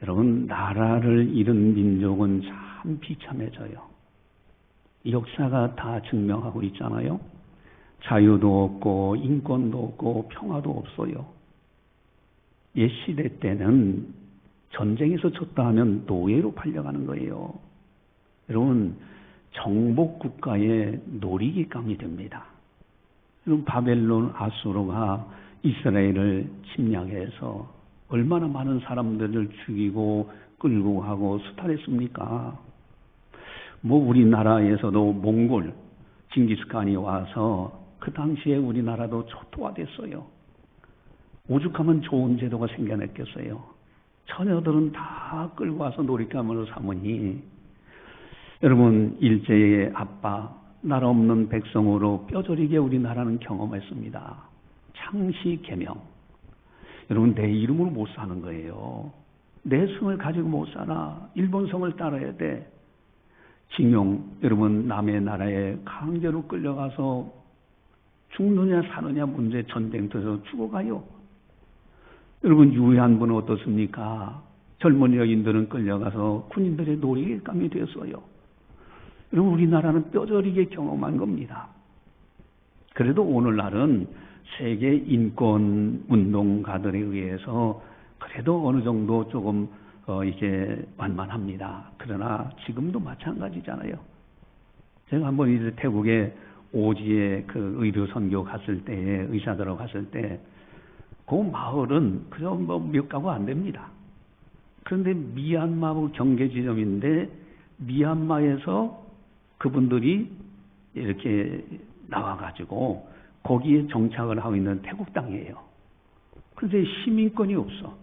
여러분, 나라를 잃은 민족은 참 비참해져요. 역사가 다 증명하고 있잖아요. 자유도 없고 인권도 없고 평화도 없어요. 옛 시대 때는 전쟁에서 졌다 하면 노예로 팔려가는 거예요. 여러분, 정복국가의 놀이기감이 됩니다. 여러분, 바벨론 아수르가 이스라엘을 침략해서 얼마나 많은 사람들을 죽이고 끌고 가고 수탈했습니까? 뭐 우리나라에서도 몽골 징기스칸이 와서 그 당시에 우리나라도 초토화됐어요. 오죽하면 좋은 제도가 생겨났겠어요. 처녀들은 다 끌고 와서 놀잇감으로 삼으니 여러분, 일제의 압박, 나라 없는 백성으로 뼈저리게 우리나라는 경험했습니다. 창시 개명. 여러분, 내 이름으로 못 사는 거예요. 내 성을 가지고 못 살아. 일본 성을 따라야 돼. 징용, 여러분, 남의 나라에 강제로 끌려가서 죽느냐 사느냐 문제 전쟁터에서 죽어가요. 여러분, 유해한분은 어떻습니까? 젊은 여인들은 끌려가서 군인들의 놀이감이 되었어요. 여러분, 우리나라는 뼈저리게 경험한 겁니다. 그래도 오늘날은 세계 인권 운동가들에 의해서 그래도 어느 정도 조금 이제 완만합니다. 그러나 지금도 마찬가지잖아요. 제가 한번 이제 태국에 오지에 그 의료 선교 갔을 때, 의사들하고 갔을 때, 그 마을은 그저 뭐 몇 가구 안 됩니다. 그런데 미얀마 경계 지점인데 미얀마에서 그분들이 이렇게 나와가지고 거기에 정착을 하고 있는 태국 땅이에요. 그런데 시민권이 없어.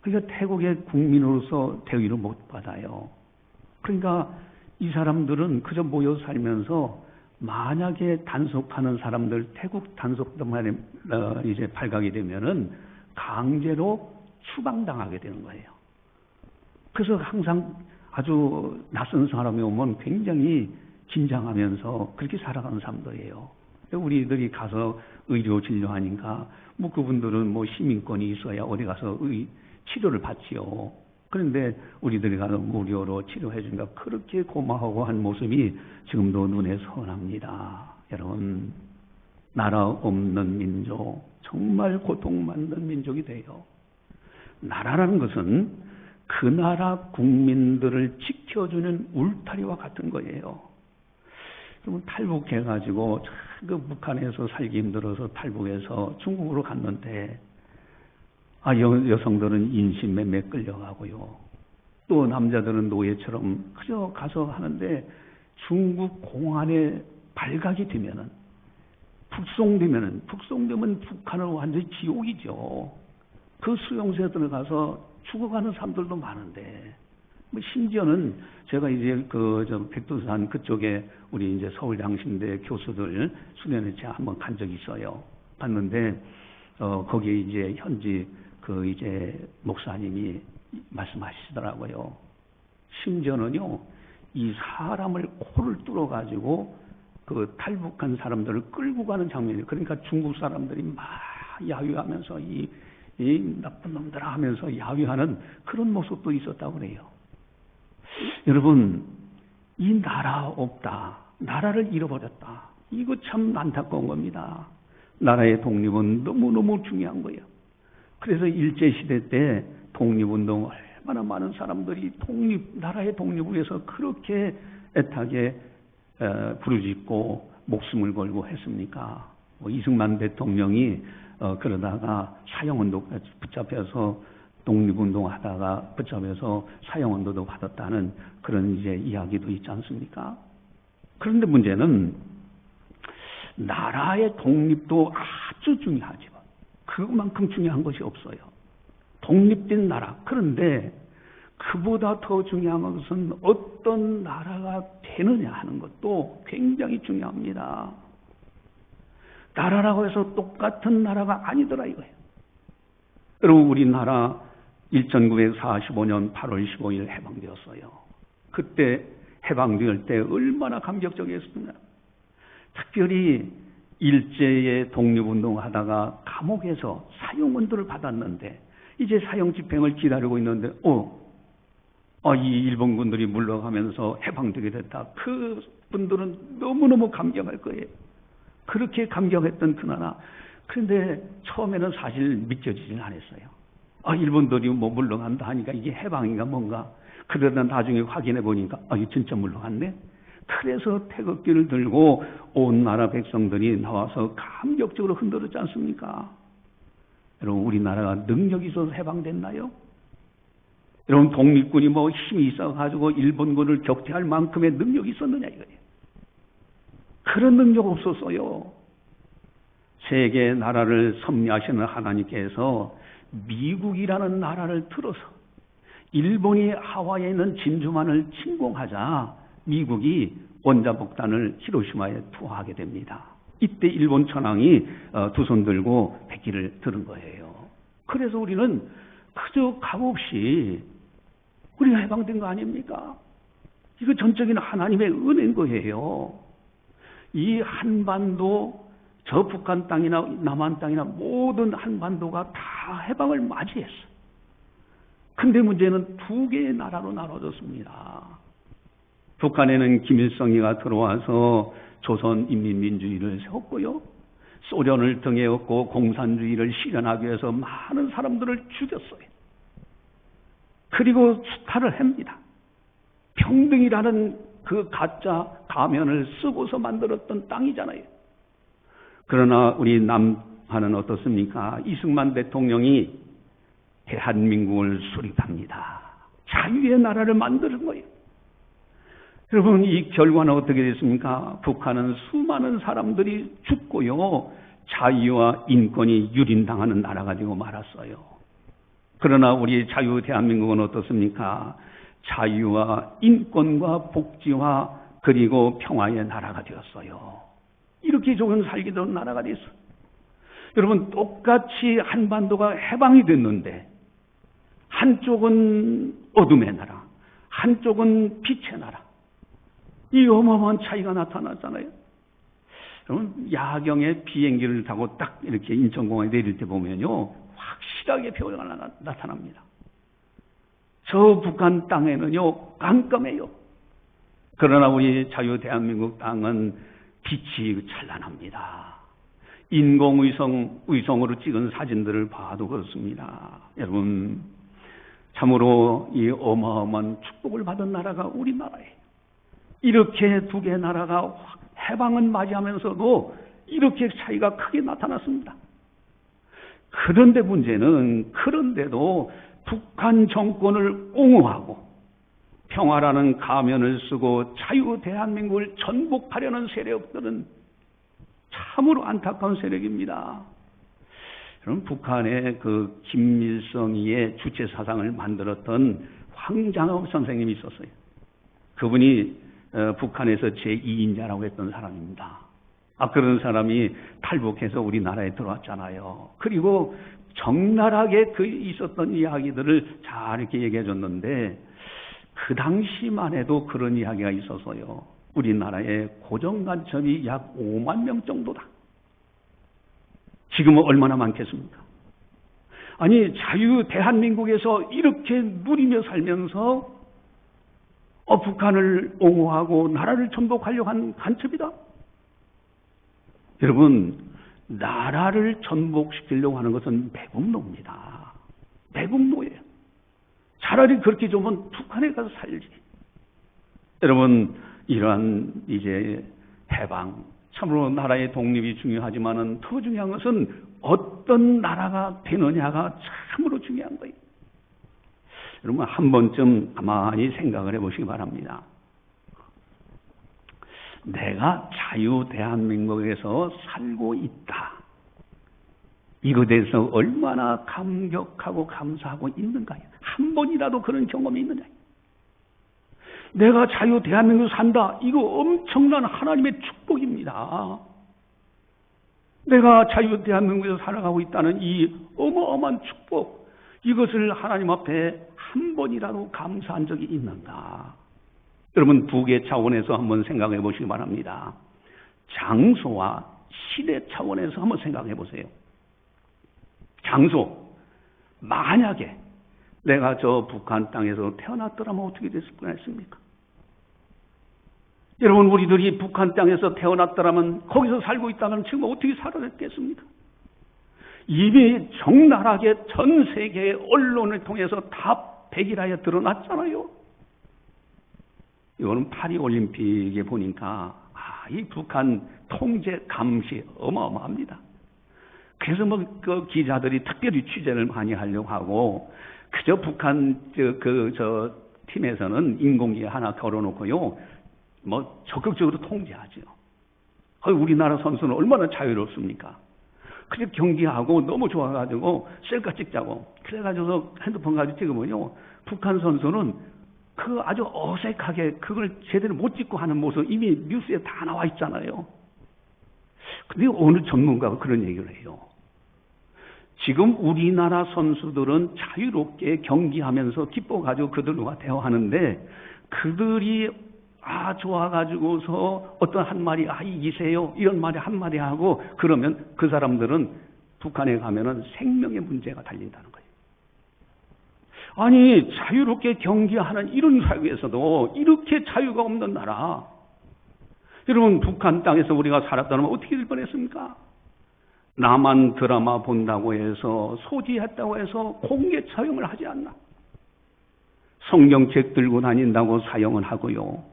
그러니까 태국의 국민으로서 대우를 못 받아요. 그러니까 이 사람들은 그저 모여 살면서 만약에 단속하는 사람들, 태국 단속도만에 이제 발각이 되면은 강제로 추방당하게 되는 거예요. 그래서 항상 아주 낯선 사람이 오면 굉장히 긴장하면서 그렇게 살아가는 사람들이에요. 우리들이 가서 의료 진료하니까 뭐 그분들은 뭐 시민권이 있어야 어디 가서 치료를 받지요. 그런데 우리들이 가서 무료로 치료해 주니까 그렇게 고마워하고 한 모습이 지금도 눈에 선합니다. 여러분, 나라 없는 민족, 정말 고통받는 민족이 돼요. 나라라는 것은 그 나라 국민들을 지켜주는 울타리와 같은 거예요. 그러면 탈북해가지고 그 북한에서 살기 힘들어서 탈북해서 중국으로 갔는데 여성들은 인신매매 끌려가고요. 또 남자들은 노예처럼 그저 가서 하는데 중국 공안에 발각이 되면은 북송되면 북한은 완전히 지옥이죠. 그 수용소에 들어가서 죽어가는 사람들도 많은데, 뭐 심지어는 제가 이제 백두산 그쪽에 우리 이제 서울양신대 교수들 수련회 제가 한번 간 적이 있어요. 갔는데 거기에 이제 현지 이제 목사님이 말씀하시더라고요. 심지어는요, 이 사람을 코를 뚫어가지고 그 탈북한 사람들을 끌고 가는 장면이에요. 그러니까 중국 사람들이 막 야유하면서 이 나쁜 놈들아 하면서 야유하는 그런 모습도 있었다고 그래요. 여러분, 이 나라 없다. 나라를 잃어버렸다. 이거 참 안타까운 겁니다. 나라의 독립은 너무너무 중요한 거예요. 그래서 일제시대 때 독립운동 얼마나 많은 사람들이 나라의 독립을 위해서 그렇게 애타게 부르짖고 목숨을 걸고 했습니까? 이승만 대통령이 그러다가 사형언도 붙잡혀서 독립운동 하다가 붙잡혀서 사형언도도 받았다는 그런 이제 이야기도 있지 않습니까? 그런데 문제는 나라의 독립도 아주 중요하지만 그만큼 중요한 것이 없어요. 독립된 나라. 그런데 그보다 더 중요한 것은 어떤 나라가 되느냐 하는 것도 굉장히 중요합니다. 나라라고 해서 똑같은 나라가 아니더라 이거예요. 여러분, 우리나라 1945년 8월 15일 해방되었어요. 그때 해방될 때 얼마나 감격적이었습니까? 특별히 일제의 독립운동 하다가 감옥에서 사형언도를 받았는데 이제 사형 집행을 기다리고 있는데, 이 일본군들이 물러가면서 해방되게 됐다. 그 분들은 너무너무 감격할 거예요. 그렇게 감격했던 그 나라. 그런데 처음에는 사실 믿겨지진 않았어요. 일본들이 물러간다 하니까 이게 해방인가 뭔가. 그러다 나중에 확인해 보니까, 이게 진짜 물러갔네? 그래서 태극기를 들고 온 나라 백성들이 나와서 감격적으로 흔들었지 않습니까? 여러분, 우리나라가 능력이 있어서 해방됐나요? 여러분, 독립군이 힘이 있어가지고 일본군을 격퇴할 만큼의 능력이 있었느냐 이거예요. 그런 능력 없었어요. 세계 나라를 섭리하시는 하나님께서 미국이라는 나라를 들어서 일본이 하와이에 있는 진주만을 침공하자 미국이 원자폭탄을 히로시마에 투하하게 됩니다. 이때 일본 천황이 두 손 들고 백기를 들은 거예요. 그래서 우리는 그저 값없이 우리가 해방된 거 아닙니까? 이거 전적인 하나님의 은혜인 거예요. 이 한반도, 저 북한 땅이나 남한 땅이나 모든 한반도가 다 해방을 맞이했어. 근데 문제는 두 개의 나라로 나눠졌습니다. 북한에는 김일성이가 들어와서 조선인민민주주의를 세웠고요. 소련을 등에 업고 공산주의를 실현하기 위해서 많은 사람들을 죽였어요. 그리고 수탈을 합니다. 평등이라는 그 가짜 가면을 쓰고서 만들었던 땅이잖아요. 그러나 우리 남한은 어떻습니까? 이승만 대통령이 대한민국을 수립합니다. 자유의 나라를 만드는 거예요. 여러분, 이 결과는 어떻게 됐습니까? 북한은 수많은 사람들이 죽고요. 자유와 인권이 유린당하는 나라가 되고 말았어요. 그러나 우리 자유 대한민국은 어떻습니까? 자유와 인권과 복지와 그리고 평화의 나라가 되었어요. 이렇게 좋은 살기 좋은 나라가 됐어요. 여러분, 똑같이 한반도가 해방이 됐는데 한쪽은 어둠의 나라, 한쪽은 빛의 나라. 이 어마어마한 차이가 나타났잖아요. 여러분, 야경에 비행기를 타고 딱 이렇게 인천공항에 내릴 때 보면요, 확실하게 표가 나타납니다. 저 북한 땅에는요, 깜깜해요. 그러나 우리 자유 대한민국 땅은 빛이 찬란합니다. 인공위성으로 찍은 사진들을 봐도 그렇습니다. 여러분, 참으로 이 어마어마한 축복을 받은 나라가 우리나라예요. 이렇게 두 개의 나라가 해방은 맞이하면서도 이렇게 차이가 크게 나타났습니다. 그런데 문제는, 그런데도 북한 정권을 옹호하고 평화라는 가면을 쓰고 자유 대한민국을 전복하려는 세력들은 참으로 안타까운 세력입니다. 여러분, 북한의 그 김일성이의 주체 사상을 만들었던 황장업 선생님이 있었어요. 그분이 북한에서 제2인자라고 했던 사람입니다. 그런 사람이 탈북해서 우리나라에 들어왔잖아요. 그리고 적나라하게 그 있었던 이야기들을 잘 이렇게 얘기해 줬는데, 그 당시만 해도 그런 이야기가 있어서요. 우리나라의 고정간첩이 약 5만 명 정도다. 지금은 얼마나 많겠습니까? 아니, 자유 대한민국에서 이렇게 누리며 살면서 북한을 옹호하고 나라를 전복하려고 한 간첩이다. 여러분, 나라를 전복시키려고 하는 것은 매국노입니다. 매국노예요. 차라리 그렇게 좋으면 북한에 가서 살지. 여러분, 이러한 이제 해방, 참으로 나라의 독립이 중요하지만은 더 중요한 것은 어떤 나라가 되느냐가 참으로 중요한 거예요. 여러분, 한 번쯤 가만히 생각을 해보시기 바랍니다. 내가 자유 대한민국에서 살고 있다. 이것에 대해서 얼마나 감격하고 감사하고 있는가요? 한 번이라도 그런 경험이 있느냐? 내가 자유 대한민국에서 산다. 이거 엄청난 하나님의 축복입니다. 내가 자유 대한민국에서 살아가고 있다는 이 어마어마한 축복, 이것을 하나님 앞에 한 번이라도 감사한 적이 있는가? 여러분, 두 개 차원에서 한번 생각해 보시기 바랍니다. 장소와 시대 차원에서 한번 생각해 보세요. 장소, 만약에 내가 저 북한 땅에서 태어났더라면 어떻게 됐을 뻔했습니까? 여러분, 우리들이 북한 땅에서 태어났더라면, 거기서 살고 있다면 지금 어떻게 살아냈겠습니까? 이미 적나라하게 전 세계의 언론을 통해서 다 백일하여 드러났잖아요. 이거는 파리올림픽에 보니까 이 북한 통제 감시 어마어마합니다. 그래서 그 기자들이 특별히 취재를 많이 하려고 하고, 그저 북한 팀에서는 인공지능 하나 걸어놓고요, 적극적으로 통제하죠. 우리나라 선수는 얼마나 자유롭습니까? 그래서 경기하고 너무 좋아가지고 셀카 찍자고 그래가지고 핸드폰 가지고 찍으면요, 북한 선수는 그 아주 어색하게 그걸 제대로 못 찍고 하는 모습 이미 뉴스에 다 나와 있잖아요. 근데 어느 전문가가 그런 얘기를 해요. 지금 우리나라 선수들은 자유롭게 경기하면서 기뻐가지고 그들과 대화하는데, 그들이 좋아가지고서 어떤 한 마리 이기세요 이런 말이 한 마디 하고 그러면 그 사람들은 북한에 가면은 생명의 문제가 달린다는 거예요. 아니, 자유롭게 경기하는 이런 사회에서도 이렇게 자유가 없는 나라, 여러분, 북한 땅에서 우리가 살았다면 어떻게 될 뻔했습니까? 나만 드라마 본다고 해서, 소지했다고 해서 공개 사용을 하지 않나? 성경책 들고 다닌다고 사용을 하고요,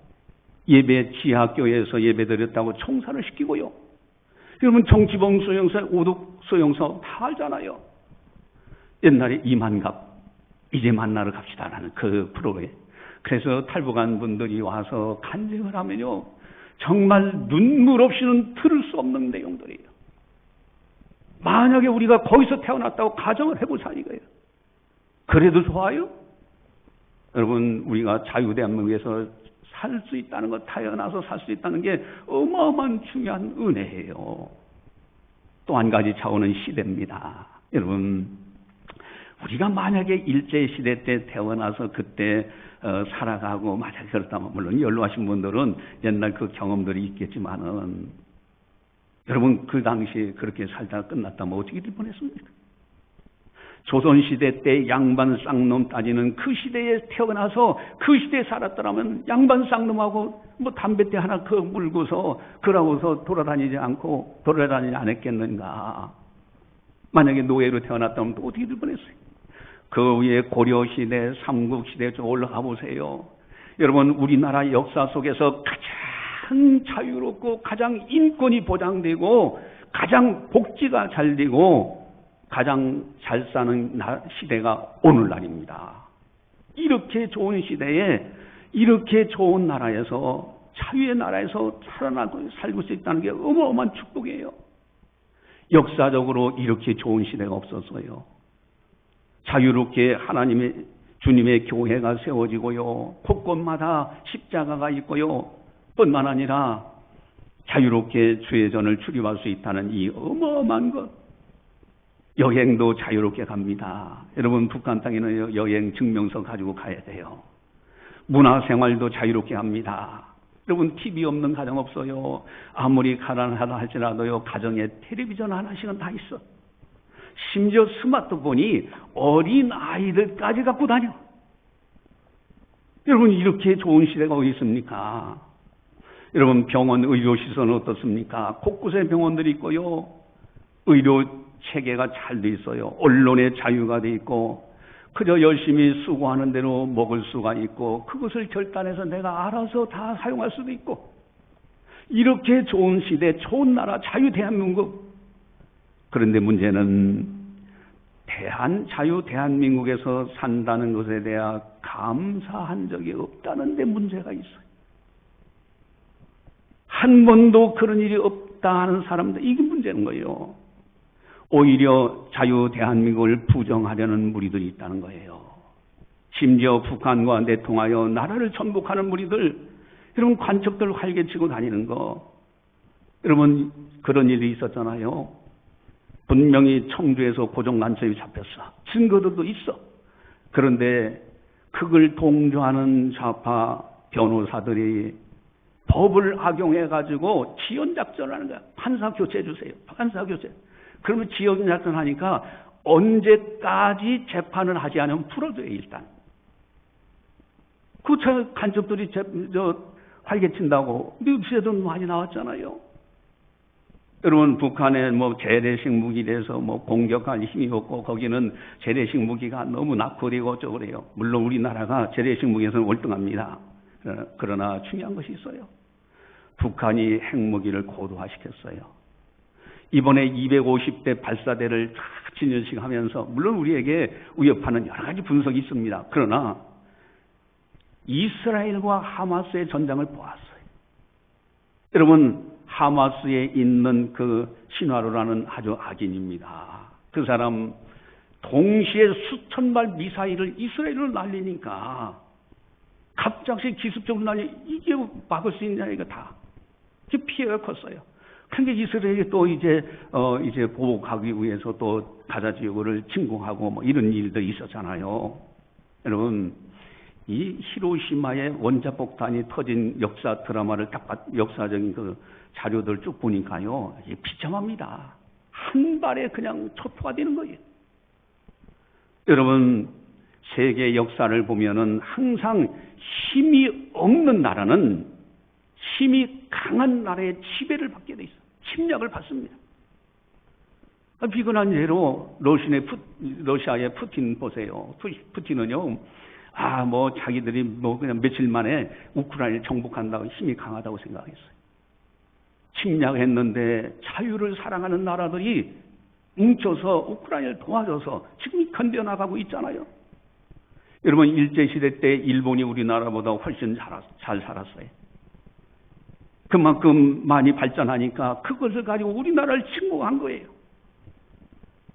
예배 지하교회에서 예배 드렸다고 총살을 시키고요. 여러분, 정치범 소형사, 오독 소형사 다 알잖아요. 옛날에 이만갑 이제 만나러 갑시다라는 그 프로에, 그래서 탈북한 분들이 와서 간증을 하면요, 정말 눈물 없이는 들을 수 없는 내용들이에요. 만약에 우리가 거기서 태어났다고 가정을 해보자 이거예요. 그래도 좋아요? 여러분, 우리가 자유대한민국에서 살 수 있다는 것, 태어나서 살 수 있다는 게 어마어마한 중요한 은혜예요. 또 한 가지 차원은 시대입니다. 여러분, 우리가 만약에 일제시대 때 태어나서 그때 살아가고, 만약에 그렇다면, 물론 연로하신 분들은 옛날 그 경험들이 있겠지만은, 여러분, 그 당시에 그렇게 살다가 끝났다면 어떻게 될 뻔했습니까? 조선시대 때 양반 쌍놈 따지는 그 시대에 태어나서 그 시대에 살았더라면 양반 쌍놈하고 담배대 하나 물고서 그러고서 돌아다니지 않았겠는가? 만약에 노예로 태어났다면 또 어떻게 될 뻔했어요? 그 위에 고려시대, 삼국시대 좀 올라가 보세요. 여러분, 우리나라 역사 속에서 가장 자유롭고 가장 인권이 보장되고 가장 복지가 잘 되고 가장 잘 사는 시대가 오늘날입니다. 이렇게 좋은 시대에, 이렇게 좋은 나라에서, 자유의 나라에서 살고 수 있다는 게 어마어마한 축복이에요. 역사적으로 이렇게 좋은 시대가 없었어요. 자유롭게 주님의 교회가 세워지고요, 곳곳마다 십자가가 있고요, 뿐만 아니라 자유롭게 주의 전을 출입할 수 있다는 이 어마어마한 것. 여행도 자유롭게 갑니다. 여러분, 북한 땅에는 여행 증명서 가지고 가야 돼요. 문화생활도 자유롭게 합니다. 여러분, TV 없는 가정 없어요. 아무리 가난하다 할지라도요, 가정에 텔레비전 하나씩은 다 있어. 심지어 스마트폰이 어린 아이들까지 갖고 다녀. 여러분, 이렇게 좋은 시대가 어디 있습니까? 여러분, 병원 의료시설은 어떻습니까? 곳곳에 병원들이 있고요, 의료 체계가 잘 돼 있어요. 언론의 자유가 돼 있고, 그저 열심히 수고하는 대로 먹을 수가 있고, 그것을 결단해서 내가 알아서 다 사용할 수도 있고, 이렇게 좋은 시대, 좋은 나라, 자유 대한민국. 그런데 문제는 자유 대한민국에서 산다는 것에 대해 감사한 적이 없다는 데 문제가 있어요. 한 번도 그런 일이 없다 하는 사람들, 이게 문제인 거예요. 오히려 자유 대한민국을 부정하려는 무리들이 있다는 거예요. 심지어 북한과 내통하여 나라를 전복하는 무리들, 여러분, 관척들 활개치고 다니는 거, 여러분, 그런 일이 있었잖아요. 분명히 청주에서 고종난첩이 잡혔어. 증거들도 있어. 그런데 그걸 동조하는 좌파 변호사들이 법을 악용해가지고 지연작전을 하는 거야. 판사 교체해 주세요. 판사 교체. 그러면 지연작전 하니까 언제까지 재판을 하지 않으면 풀어줘요, 일단. 그 간첩들이 활개친다고 뉴스에도 많이 나왔잖아요. 여러분, 북한에 재래식 무기에서 공격할 힘이 없고, 거기는 재래식 무기가 너무 낙후되고 어쩌고래요. 물론 우리나라가 재래식 무기에서는 월등합니다. 그러나 중요한 것이 있어요. 북한이 핵무기를 고도화시켰어요. 이번에 250대 발사대를 진연식하면서, 물론 우리에게 위협하는 여러 가지 분석이 있습니다. 그러나 이스라엘과 하마스의 전장을 보았어요. 여러분, 하마스에 있는 그 시나로라는 아주 악인입니다. 그 사람 동시에 수천 발 미사일을 이스라엘로 날리니까 갑작스레 기습적으로 이게 막을 수 있냐, 이거 다. 피해가 컸어요. 그러니까 이스라엘이 또 이제 보복하기 위해서 또 가자 지역을 침공하고 이런 일도 있었잖아요. 여러분, 이 히로시마의 원자폭탄이 터진 역사 드라마를 역사적인 그 자료들 쭉 보니까요, 이게 비참합니다. 한 발에 그냥 초토화 되는 거예요. 여러분, 세계 역사를 보면은 항상 힘이 없는 나라는 힘이 강한 나라의 지배를 받게 돼 있어요. 침략을 받습니다. 비근한 예로 러시아의 푸틴 보세요. 푸틴은요, 자기들이 그냥 며칠 만에 우크라이나를 정복한다고 힘이 강하다고 생각했어요. 침략했는데 자유를 사랑하는 나라들이 뭉쳐서 우크라이나를 도와줘서 지금 견뎌나가고 있잖아요. 여러분, 일제시대 때 일본이 우리나라보다 훨씬 잘 살았어요. 그만큼 많이 발전하니까 그것을 가지고 우리나라를 침공한 거예요.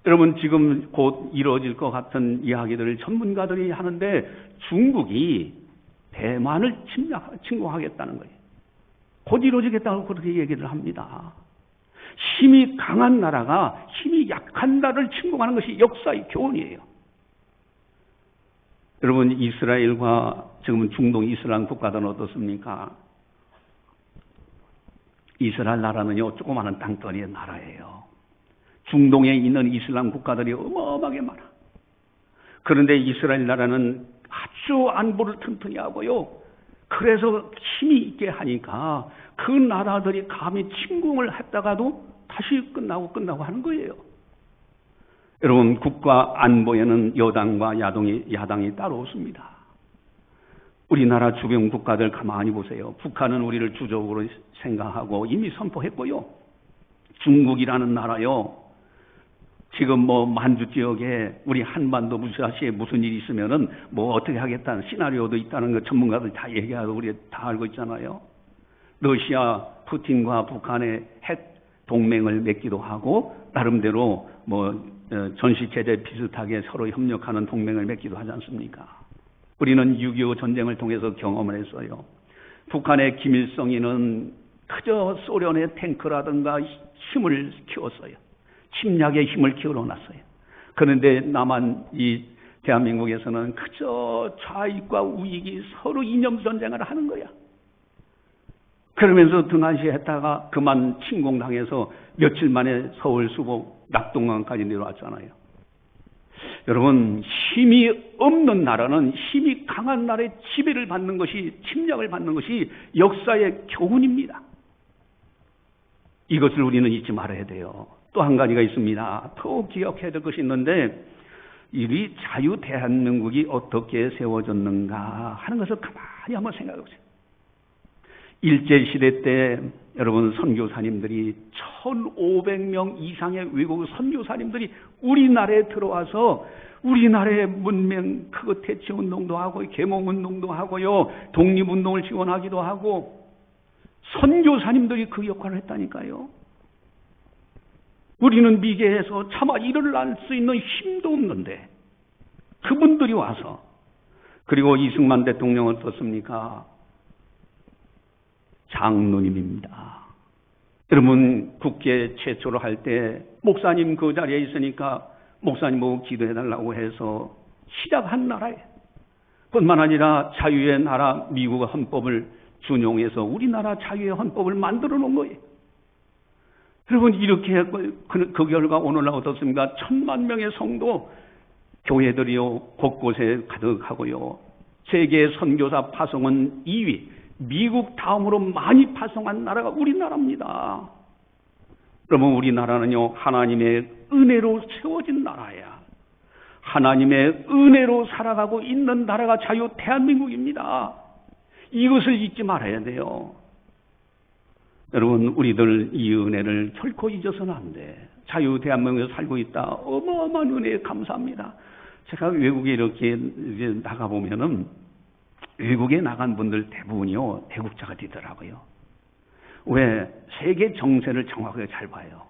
여러분, 지금 곧 이루어질 것 같은 이야기들을 전문가들이 하는데 중국이 대만을 침공하겠다는 거예요. 곧 이루어지겠다고 그렇게 얘기를 합니다. 힘이 강한 나라가 힘이 약한 나라를 침공하는 것이 역사의 교훈이에요. 여러분, 이스라엘과 지금 중동 이슬람 국가들은 어떻습니까? 이스라엘 나라는요, 조그마한 땅덩이의 나라예요. 중동에 있는 이슬람 국가들이 어마어마하게 많아. 그런데 이스라엘 나라는 아주 안보를 튼튼히 하고요. 그래서 힘이 있게 하니까 그 나라들이 감히 침공을 했다가도 다시 끝나고 하는 거예요. 여러분, 국가 안보에는 여당과 야당이 따로 없습니다. 우리나라 주변 국가들 가만히 보세요. 북한은 우리를 주적으로 생각하고 이미 선포했고요. 중국이라는 나라요, 지금 만주 지역에 우리 한반도 무사시에 무슨 일이 있으면은 어떻게 하겠다는 시나리오도 있다는 거 전문가들 다 얘기하고 우리 다 알고 있잖아요. 러시아 푸틴과 북한의 핵 동맹을 맺기도 하고 나름대로 전시 제재 비슷하게 서로 협력하는 동맹을 맺기도 하지 않습니까? 우리는 6.25 전쟁을 통해서 경험을 했어요. 북한의 김일성이는 그저 소련의 탱크라든가 힘을 키웠어요. 침략의 힘을 키워놨어요. 그런데 이 대한민국에서는 그저 좌익과 우익이 서로 이념전쟁을 하는 거야. 그러면서 등한시했다가 그만 침공당해서 며칠 만에 서울 수복 낙동강까지 내려왔잖아요. 여러분, 힘이 없는 나라는 힘이 강한 나라의 지배를 받는 것이, 침략을 받는 것이 역사의 교훈입니다. 이것을 우리는 잊지 말아야 돼요. 또 한 가지가 있습니다. 더 기억해야 될 것이 있는데, 이 자유 대한민국이 어떻게 세워졌는가 하는 것을 가만히 한번 생각해 보세요. 일제시대 때 여러분, 선교사님들이 1,500명 이상의 외국 선교사님들이 우리나라에 들어와서 우리나라의 문명 그거 대치운동도 하고 계몽운동도 하고요, 독립운동을 지원하기도 하고, 선교사님들이 그 역할을 했다니까요. 우리는 미개해서 차마 일어날 수 있는 힘도 없는데 그분들이 와서, 그리고 이승만 대통령은 어떻습니까? 장로님입니다. 여러분, 국회 최초로 할 때 목사님 그 자리에 있으니까 목사님 보고 기도해달라고 해서 시작한 나라예요. 뿐만 아니라 자유의 나라 미국 헌법을 준용해서 우리나라 자유의 헌법을 만들어 놓은 거예요. 여러분, 이렇게 그 결과 오늘날 어떻습니까? 1000만 명의 성도 교회들이요 곳곳에 가득하고요. 세계 선교사 파송은 2위, 미국 다음으로 많이 파송한 나라가 우리나라입니다. 여러분, 우리나라는요 하나님의 은혜로 세워진 나라야. 하나님의 은혜로 살아가고 있는 나라가 자유 대한민국입니다. 이것을 잊지 말아야 돼요. 여러분, 우리들 이 은혜를 결코 잊어서는 안 돼. 자유 대한민국에 살고 있다. 어마어마한 은혜에 감사합니다. 제가 외국에 이렇게 나가보면은 외국에 나간 분들 대부분이요 애국자가 되더라고요. 왜? 세계 정세를 정확하게 잘 봐요.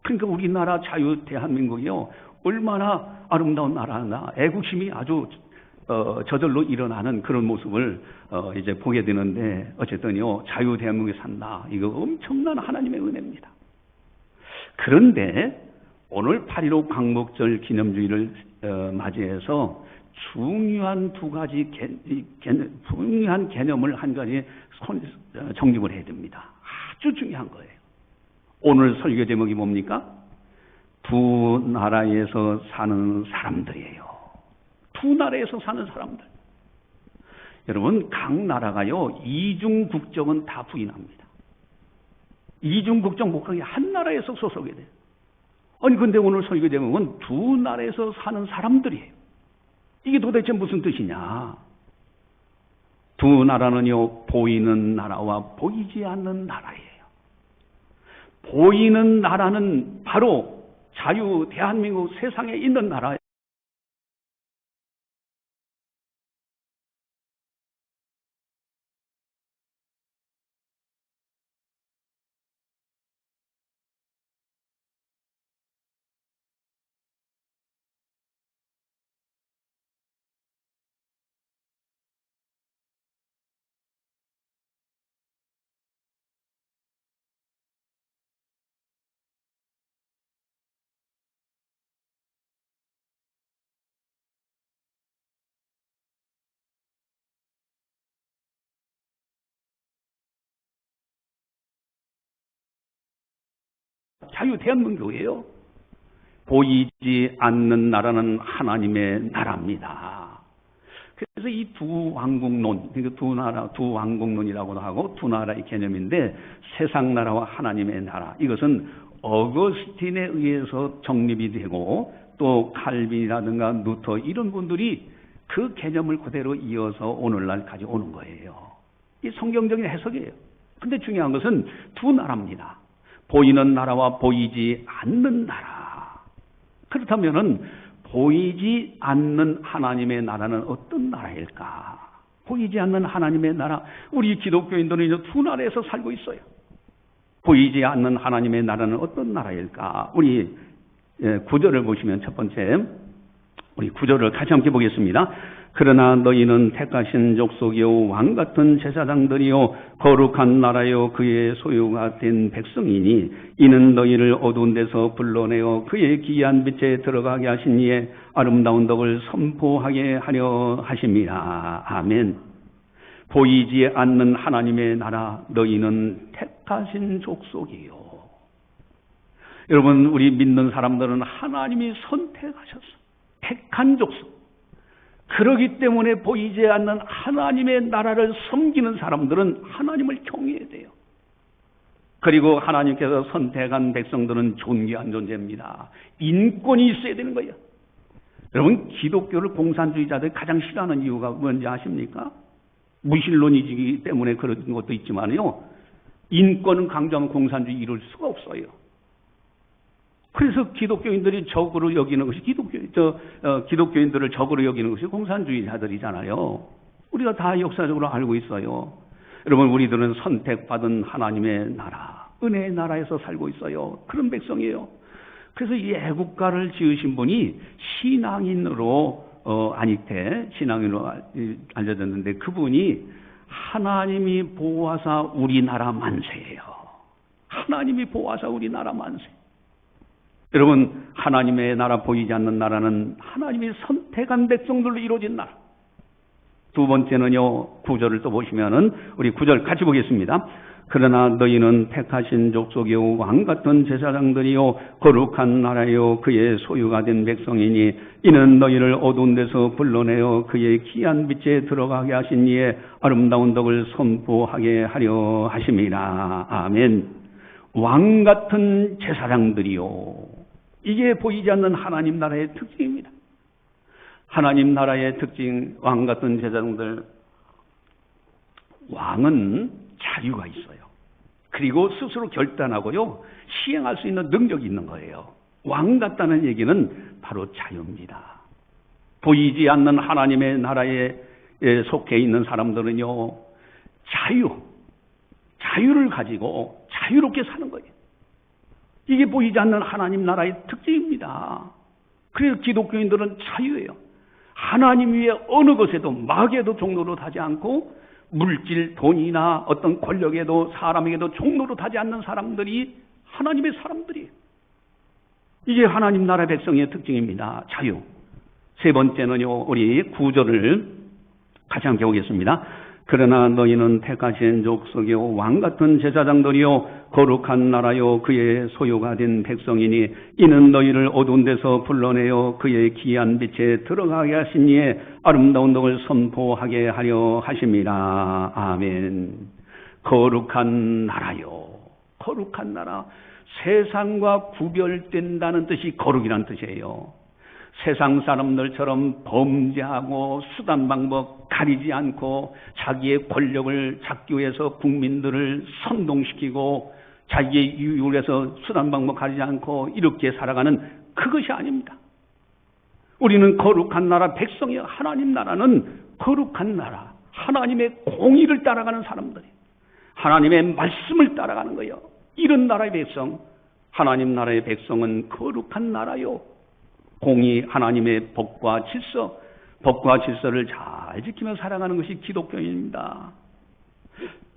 그러니까 우리나라 자유 대한민국이요 얼마나 아름다운 나라나 애국심이 아주 저절로 일어나는 그런 모습을 이제 보게 되는데, 어쨌든요 자유 대한민국에 산다. 이거 엄청난 하나님의 은혜입니다. 그런데 오늘 8.15 광복절 기념주의를 맞이해서 중요한 두 가지 중요한 개념을 한 가지 정립을 해야 됩니다. 아주 중요한 거예요. 오늘 설교 제목이 뭡니까? 두 나라에서 사는 사람들이에요. 두 나라에서 사는 사람들. 여러분, 각 나라가요 이중 국적은 다 부인합니다. 이중 국적 못 가게 한 나라에서 소속이 돼요. 아니 근데 오늘 설교 제목은 두 나라에서 사는 사람들이에요. 이게 도대체 무슨 뜻이냐? 두 나라는요 보이는 나라와 보이지 않는 나라예요. 보이는 나라는 바로 자유 대한민국 세상에 있는 나라예요. 자유 대한민국이에요. 보이지 않는 나라는 하나님의 나라입니다. 그래서 이 두 왕국론, 두 나라, 두 왕국론이라고도 하고 두 나라의 개념인데, 세상 나라와 하나님의 나라, 이것은 어거스틴에 의해서 정립이 되고 또 칼빈이라든가 루터 이런 분들이 그 개념을 그대로 이어서 오늘날 가져오는 거예요. 이 성경적인 해석이에요. 근데 중요한 것은 두 나라입니다. 보이는 나라와 보이지 않는 나라. 그렇다면은 보이지 않는 하나님의 나라는 어떤 나라일까? 보이지 않는 하나님의 나라. 우리 기독교인들은 이제 두 나라에서 살고 있어요. 보이지 않는 하나님의 나라는 어떤 나라일까? 우리 구절을 보시면 첫 번째, 우리 구절을 같이 함께 보겠습니다. 그러나 너희는 택하신 족속이요 왕같은 제사장들이요 거룩한 나라요 그의 소유가 된 백성이니 이는 너희를 어두운 데서 불러내어 그의 기이한 빛에 들어가게 하신 이의 아름다운 덕을 선포하게 하려 하십니다. 아멘. 보이지 않는 하나님의 나라, 너희는 택하신 족속이요. 여러분, 우리 믿는 사람들은 하나님이 선택하셨어. 택한 족속. 그러기 때문에 보이지 않는 하나님의 나라를 섬기는 사람들은 하나님을 경외해야 돼요. 그리고 하나님께서 선택한 백성들은 존귀한 존재입니다. 인권이 있어야 되는 거예요. 여러분, 기독교를 공산주의자들이 가장 싫어하는 이유가 뭔지 아십니까? 무신론이기 때문에 그런 것도 있지만요, 인권은 강조하면 공산주의 이룰 수가 없어요. 그래서 기독교인들이 적으로 여기는 것이 기독교인들을 적으로 여기는 것이 공산주의자들이잖아요. 우리가 다 역사적으로 알고 있어요. 여러분, 우리들은 선택받은 하나님의 나라, 은혜의 나라에서 살고 있어요. 그런 백성이에요. 그래서 이 애국가를 지으신 분이 신앙인으로 신앙인으로 알려졌는데, 그분이 하나님이 보호하사 우리나라 만세예요. 하나님이 보호하사 우리나라 만세. 여러분, 하나님의 나라, 보이지 않는 나라는 하나님이 선택한 백성들로 이루어진 나라. 두 번째는요, 구절을 또 보시면은, 우리 구절 같이 보겠습니다. 그러나 너희는 택하신 족속이요 왕같은 제사장들이요 거룩한 나라요 그의 소유가 된 백성이니 이는 너희를 어두운 데서 불러내어 그의 귀한 빛에 들어가게 하신 이의 아름다운 덕을 선포하게 하려 하심이라. 아멘. 왕같은 제사장들이요, 이게 보이지 않는 하나님 나라의 특징입니다. 하나님 나라의 특징, 왕같은 제사장들. 왕은 자유가 있어요. 그리고 스스로 결단하고요, 시행할 수 있는 능력이 있는 거예요. 왕 같다는 얘기는 바로 자유입니다. 보이지 않는 하나님의 나라에 속해 있는 사람들은요, 자유를 가지고 자유롭게 사는 거예요. 이게 보이지 않는 하나님 나라의 특징입니다. 그래서 기독교인들은 자유예요. 하나님 위에 어느 것에도 마귀에도 종로로 타지 않고 물질, 돈이나 어떤 권력에도 사람에게도 종로로 타지 않는 사람들이 하나님의 사람들이에요. 이게 하나님 나라 백성의 특징입니다. 자유. 세 번째는요, 우리 9절을 같이 함께 보겠습니다. 그러나 너희는 택하신 족속이요 왕같은 제사장들이요 거룩한 나라요 그의 소유가 된 백성이니 이는 너희를 어두운 데서 불러내어 그의 귀한 빛에 들어가게 하신 이의 아름다운 덕을 선포하게 하려 하심이라. 아멘. 거룩한 나라요. 거룩한 나라. 세상과 구별된다는 뜻이 거룩이라는 뜻이에요. 세상 사람들처럼 범죄하고 수단 방법 가리지 않고 자기의 권력을 잡기 위해서 국민들을 선동시키고 자기의 유익을 위해서 수단 방법 가리지 않고 이렇게 살아가는 그것이 아닙니다. 우리는 거룩한 나라 백성이요. 하나님 나라는 거룩한 나라, 하나님의 공의를 따라가는 사람들이에요. 하나님의 말씀을 따라가는 거예요. 이런 나라의 백성, 하나님 나라의 백성은 거룩한 나라요. 공의, 하나님의 법과 질서를 잘 지키며 살아가는 것이 기독교인입니다.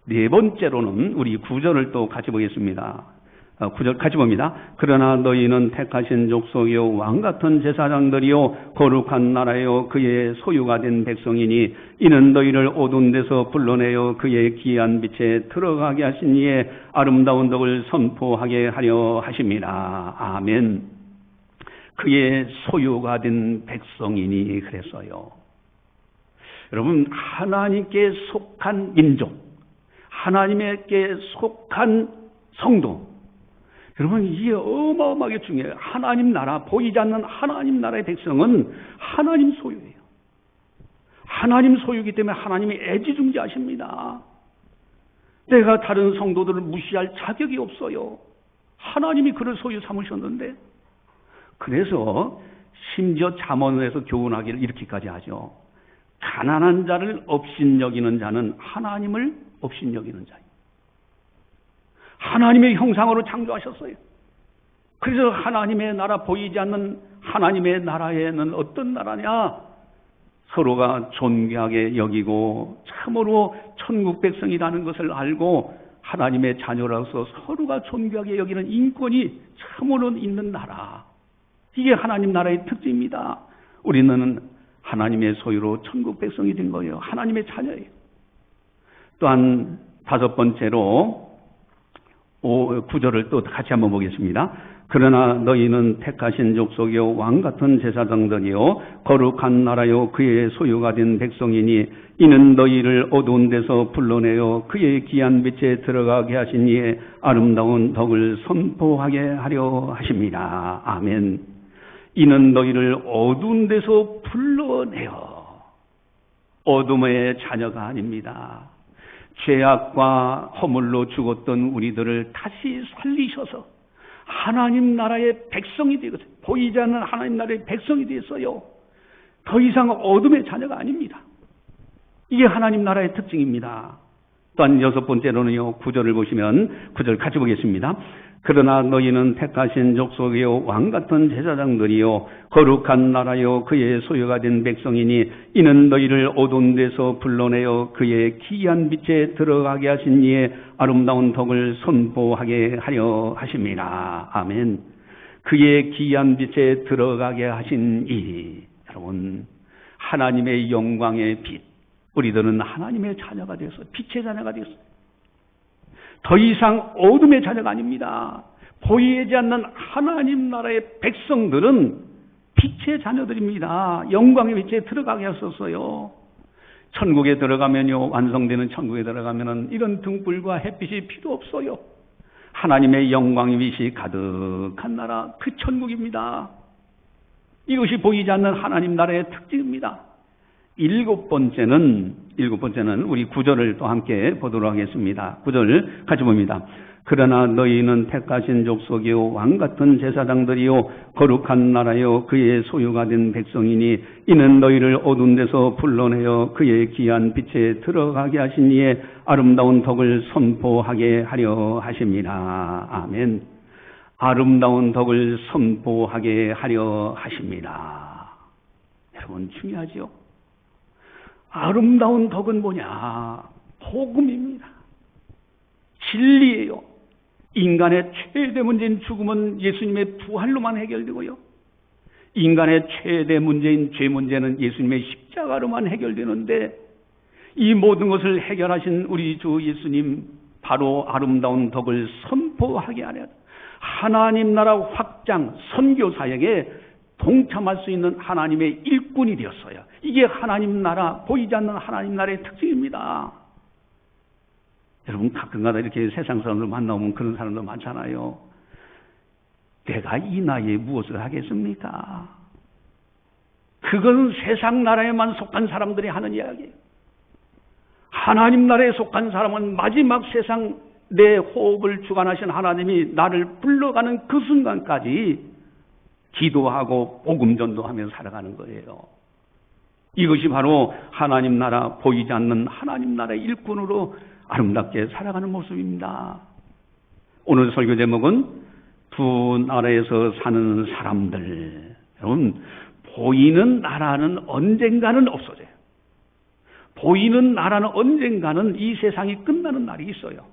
네 번째로는 우리 9절을 또 같이 보겠습니다. 9절 같이 봅니다. 그러나 너희는 택하신 족속이요 왕같은 제사장들이요 거룩한 나라요 그의 소유가 된 백성이니 이는 너희를 어두운 데서 불러내어 그의 귀한 빛에 들어가게 하신 이의 아름다운 덕을 선포하게 하려 하심이라. 아멘. 그의 소유가 된 백성이니 그랬어요. 여러분, 하나님께 속한 민족, 하나님께 속한 성도, 여러분 이게 어마어마하게 중요해요. 하나님 나라, 보이지 않는 하나님 나라의 백성은 하나님 소유예요. 하나님 소유이기 때문에 하나님이 애지중지하십니다. 내가 다른 성도들을 무시할 자격이 없어요. 하나님이 그를 소유 삼으셨는데, 그래서 심지어 잠언에서 교훈하기를 이렇게까지 하죠. 가난한 자를 업신여기는 자는 하나님을 업신여기는 자예요. 하나님의 형상으로 창조하셨어요. 그래서 하나님의 나라, 보이지 않는 하나님의 나라에는 어떤 나라냐? 서로가 존귀하게 여기고 참으로 천국 백성이라는 것을 알고 하나님의 자녀로서 서로가 존귀하게 여기는 인권이 참으로 있는 나라. 이게 하나님 나라의 특징입니다. 우리는 하나님의 소유로 천국 백성이 된 거예요. 하나님의 자녀예요. 또한 다섯 번째로 9절을 또 같이 한번 보겠습니다. 그러나 너희는 택하신 족속이요 왕같은 제사장들이요 거룩한 나라요 그의 소유가 된 백성이니 이는 너희를 어두운 데서 불러내어 그의 귀한 빛에 들어가게 하신 이의 아름다운 덕을 선포하게 하려 하십니다. 아멘. 이는 너희를 어두운 데서 불러내어, 어둠의 자녀가 아닙니다. 죄악과 허물로 죽었던 우리들을 다시 살리셔서 하나님 나라의 백성이 되었어요. 보이지 않는 하나님 나라의 백성이 되었어요. 더 이상 어둠의 자녀가 아닙니다. 이게 하나님 나라의 특징입니다. 또한 여섯 번째로는요, 9절을 보시면 9절 같이 보겠습니다. 그러나 너희는 택하신 족속이요 왕같은 제사장들이요 거룩한 나라요 그의 소유가 된 백성이니 이는 너희를 어두운 데서 불러내어 그의 귀한 빛에 들어가게 하신 이의 아름다운 덕을 선포하게 하려 하심이라. 아멘. 그의 귀한 빛에 들어가게 하신 이, 여러분, 하나님의 영광의 빛, 우리들은 하나님의 자녀가 되었어요. 빛의 자녀가 되었어요. 더 이상 어둠의 자녀가 아닙니다. 보이지 않는 하나님 나라의 백성들은 빛의 자녀들입니다. 영광의 빛에 들어가게 하셨어요. 천국에 들어가면요, 완성되는 천국에 들어가면은 이런 등불과 햇빛이 필요 없어요. 하나님의 영광의 빛이 가득한 나라, 그 천국입니다. 이것이 보이지 않는 하나님 나라의 특징입니다. 일곱 번째는 우리 9절을 또 함께 보도록 하겠습니다. 9절 같이 봅니다. 그러나 너희는 택하신 족속이요 왕같은 제사장들이요 거룩한 나라요 그의 소유가 된 백성이니 이는 너희를 어두운 데서 불러내어 그의 귀한 빛에 들어가게 하신 이의 아름다운 덕을 선포하게 하려 하십니다. 아멘. 아름다운 덕을 선포하게 하려 하십니다. 여러분 중요하죠? 아름다운 덕은 뭐냐? 복음입니다. 진리예요. 인간의 최대 문제인 죽음은 예수님의 부활로만 해결되고요. 인간의 최대 문제인 죄 문제는 예수님의 십자가로만 해결되는데 이 모든 것을 해결하신 우리 주 예수님 바로 아름다운 덕을 선포하게 하려 하나님 나라 확장 선교 사역에 동참할 수 있는 하나님의 일꾼이 되었어요. 이게 하나님 나라, 보이지 않는 하나님 나라의 특징입니다. 여러분 가끔가다 이렇게 세상 사람들 만나보면 그런 사람들 많잖아요. 내가 이 나이에 무엇을 하겠습니까? 그것은 세상 나라에만 속한 사람들이 하는 이야기예요. 하나님 나라에 속한 사람은 마지막 세상 내 호흡을 주관하신 하나님이 나를 불러가는 그 순간까지 기도하고 복음 전도하며 살아가는 거예요. 이것이 바로 하나님 나라, 보이지 않는 하나님 나라의 일꾼으로 아름답게 살아가는 모습입니다. 오늘 설교 제목은 두 나라에서 사는 사람들. 여러분, 보이는 나라는 언젠가는 없어져요. 보이는 나라는 언젠가는 이 세상이 끝나는 날이 있어요.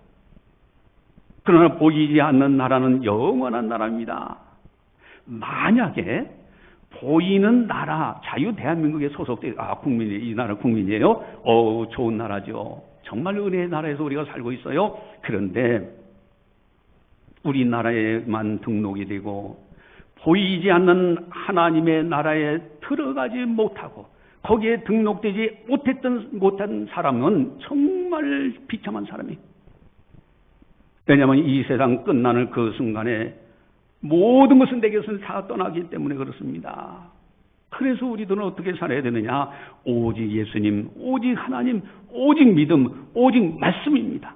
그러나 보이지 않는 나라는 영원한 나라입니다. 만약에 보이는 나라, 자유 대한민국에 소속돼, 국민이, 이 나라 국민이에요? 좋은 나라죠. 정말 은혜의 나라에서 우리가 살고 있어요. 그런데 우리나라에만 등록이 되고 보이지 않는 하나님의 나라에 들어가지 못하고 거기에 등록되지 못한 사람은 정말 비참한 사람이에요. 왜냐하면 이 세상 끝나는 그 순간에 모든 것은 내게서 다 떠나기 때문에 그렇습니다. 그래서 우리들은 어떻게 살아야 되느냐? 오직 예수님, 오직 하나님, 오직 믿음, 오직 말씀입니다.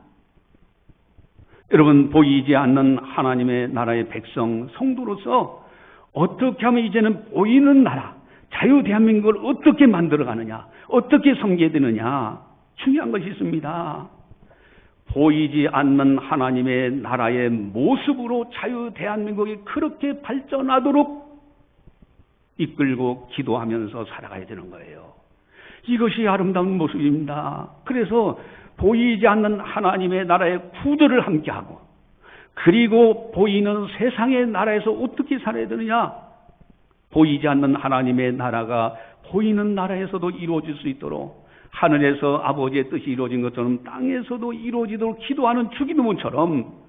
여러분, 보이지 않는 하나님의 나라의 백성, 성도로서 어떻게 하면 이제는 보이는 나라, 자유 대한민국을 어떻게 만들어가느냐, 어떻게 섬겨야 되느냐, 중요한 것이 있습니다. 보이지 않는 하나님의 나라의 모습으로 자유 대한민국이 그렇게 발전하도록 이끌고 기도하면서 살아가야 되는 거예요. 이것이 아름다운 모습입니다. 그래서 보이지 않는 하나님의 나라의 구조를 함께하고 그리고 보이는 세상의 나라에서 어떻게 살아야 되느냐? 보이지 않는 하나님의 나라가 보이는 나라에서도 이루어질 수 있도록 하늘에서 아버지의 뜻이 이루어진 것처럼 땅에서도 이루어지도록 기도하는 주기도문처럼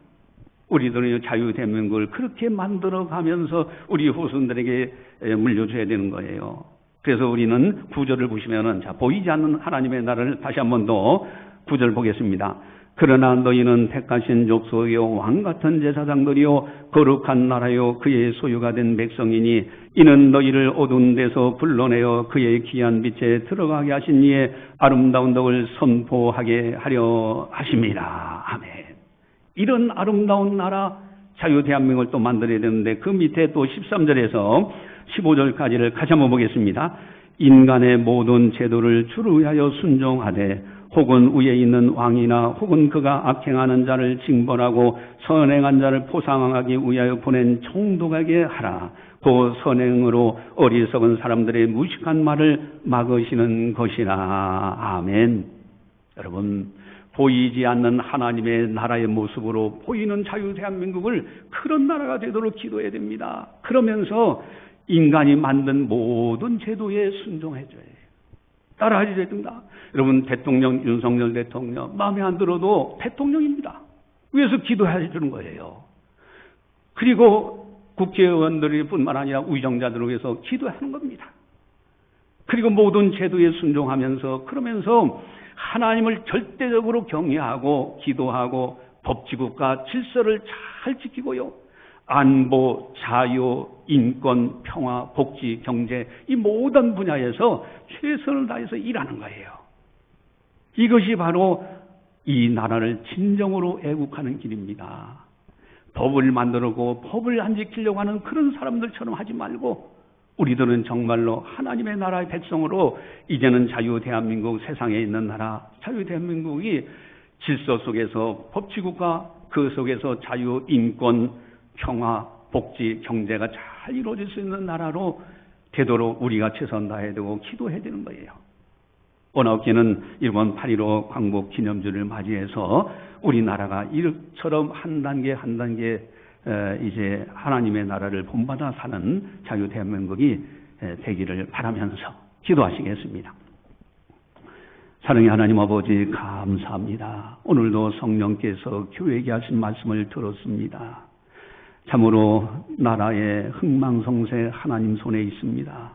우리들은 자유 대한민국을 그렇게 만들어가면서 우리 후손들에게 물려줘야 되는 거예요. 그래서 우리는 9절을 보시면은 보이지 않는 하나님의 나라를 다시 한 번 더 9절 보겠습니다. 그러나 너희는 택하신 족속이요 왕같은 제사장들이요 거룩한 나라요 그의 소유가 된 백성이니 이는 너희를 어두운 데서 불러내어 그의 귀한 빛에 들어가게 하신 이의 아름다운 덕을 선포하게 하려 하십니다. 아멘. 이런 아름다운 나라 자유 대한민국을 또 만들어야 되는데 그 밑에 또 13절에서 15절까지를 같이 한번 보겠습니다. 인간의 모든 제도를 주를 위하여 순종하되 혹은 위에 있는 왕이나 혹은 그가 악행하는 자를 징벌하고 선행한 자를 포상하기 위하여 보낸 총독에게 하라. 그 선행으로 어리석은 사람들의 무식한 말을 막으시는 것이라. 아멘. 여러분, 보이지 않는 하나님의 나라의 모습으로 보이는 자유 대한민국을 그런 나라가 되도록 기도해야 됩니다. 그러면서 인간이 만든 모든 제도에 순종해줘야 해요. 따라하셔야 됩니다. 여러분, 대통령 윤석열 대통령 마음에 안 들어도 대통령입니다. 위해서 기도해 주는 거예요. 그리고 국회의원들이 뿐만 아니라 위정자들을 위해서 기도하는 겁니다. 그리고 모든 제도에 순종하면서 그러면서 하나님을 절대적으로 경외하고 기도하고 법치국가 질서를 잘 지키고요. 안보, 자유, 인권, 평화, 복지, 경제 이 모든 분야에서 최선을 다해서 일하는 거예요. 이것이 바로 이 나라를 진정으로 애국하는 길입니다. 법을 만들고 법을 안 지키려고 하는 그런 사람들처럼 하지 말고 우리들은 정말로 하나님의 나라의 백성으로 이제는 자유 대한민국, 세상에 있는 나라 자유 대한민국이 질서 속에서 법치국가, 그 속에서 자유, 인권, 평화, 복지, 경제가 잘 이루어질 수 있는 나라로 되도록 우리가 최선 다해야 되고 기도해야 되는 거예요. 오나우께는 이번 8.15 광복 기념주를 맞이해서 우리나라가 이처럼 한 단계 한 단계 이제 하나님의 나라를 본받아 사는 자유 대한민국이 되기를 바라면서 기도하시겠습니다. 사랑의 하나님 아버지 감사합니다. 오늘도 성령께서 교회에게 하신 말씀을 들었습니다. 참으로 나라의 흥망성쇠 하나님 손에 있습니다.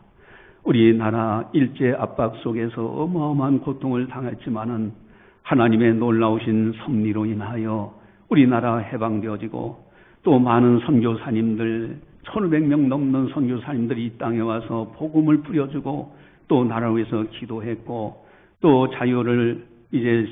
우리나라 일제 압박 속에서 어마어마한 고통을 당했지만은 하나님의 놀라우신 섭리로 인하여 우리나라 해방되어지고 또 많은 선교사님들 1,500명 넘는 선교사님들이 이 땅에 와서 복음을 뿌려주고 또 나라를 위해서 기도했고 또 자유를 이제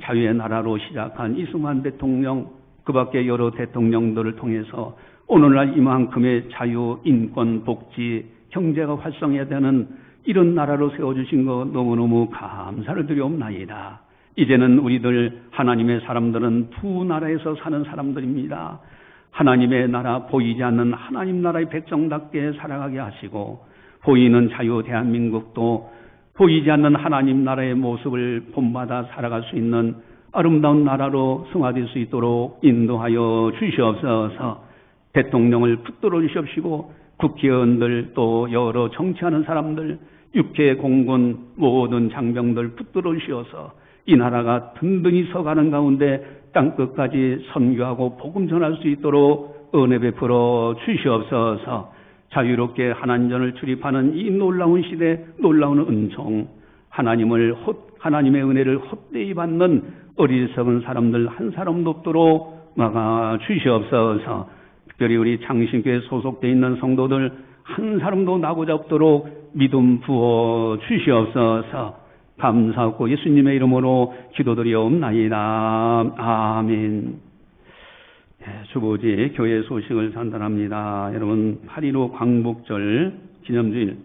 자유의 나라로 시작한 이승만 대통령 그 밖에 여러 대통령들을 통해서 오늘날 이만큼의 자유, 인권, 복지, 경제가 활성해야 되는 이런 나라로 세워주신 거 너무너무 감사를 드리옵나이다. 이제는 우리들 하나님의 사람들은 두 나라에서 사는 사람들입니다. 하나님의 나라 보이지 않는 하나님 나라의 백성답게 살아가게 하시고 보이는 자유 대한민국도 보이지 않는 하나님 나라의 모습을 본받아 살아갈 수 있는 아름다운 나라로 승화될 수 있도록 인도하여 주시옵소서. 대통령을 붙들어 주시옵시고 국회의원들 또 여러 정치하는 사람들 육해 공군 모든 장병들 붙들어 주시어서 이 나라가 든든히 서가는 가운데 땅끝까지 선교하고 복음 전할 수 있도록 은혜 베풀어 주시옵소서. 자유롭게 하나님전을 출입하는 이 놀라운 시대 놀라운 은총 하나님의 은혜를 헛되이 받는 어리석은 사람들 한 사람도 없도록 막아 주시옵소서. 특별히 우리 창신교에 소속되어 있는 성도들 한 사람도 나고자 없도록 믿음 부어 주시옵소서. 감사하고 예수님의 이름으로 기도드리옵나이다. 아멘. 주보지 교회 소식을 전달합니다. 여러분 8.15 광복절 기념주일